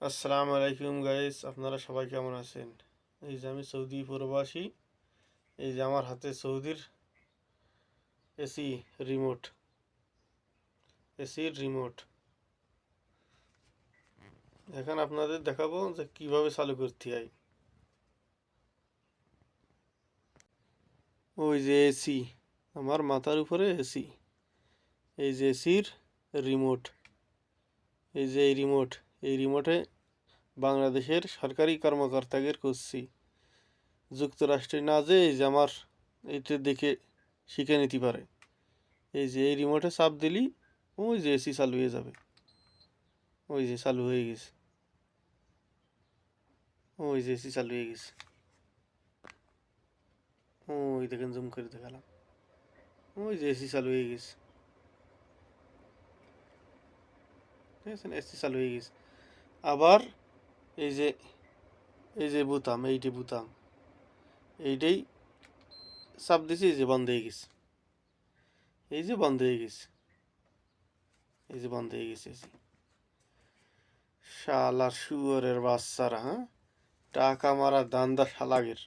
আসসালামু আলাইকুম গাইস, আপনারা সবাই কেমন আছেন? এই যে আমি সৌদি প্রবাসী। এই যে আমার হাতে সৌদির এসি রিমোট, এসির রিমোট। এখন আপনাদের দেখাবো যে কিভাবে চালু করতে হয়। ওই যে এসি, আমার মাথার উপরে এসি। এই যে এসির রিমোট, এই যে এই রিমোটে বাংলাদেশের সরকারি কর্মকর্তাদের করছি। যুক্তরাষ্ট্রে না যে এই যে আমার এইটা দেখে শিখে নিতে পারে। এই যে এই রিমোটে চাপ দিলি ওই যে এসি চালু হয়ে যাবে। ওই যে চালু হয়ে গেছে, ওই যে এসি চালু হয়ে গেছে। ওই দেখেন, জুম করে দেখালাম। ওই যে এসি চালু হয়ে গেছে, ঠিক আছে না? এসি চালু হয়ে গেছে। আবার এই যে এই যে বুতাম, এইটি বুতাম, এইটাই চাপ দিছি, এই যে বন্ধ হয়ে গেছে। এই যে বন্ধ হয়ে গেছে, এই যে বন্ধ হয়ে গেছে এসি। শালার শুয়োরের বাচ্চারা, হ্যাঁ, টাকা মারা ধান্দা শালাগের।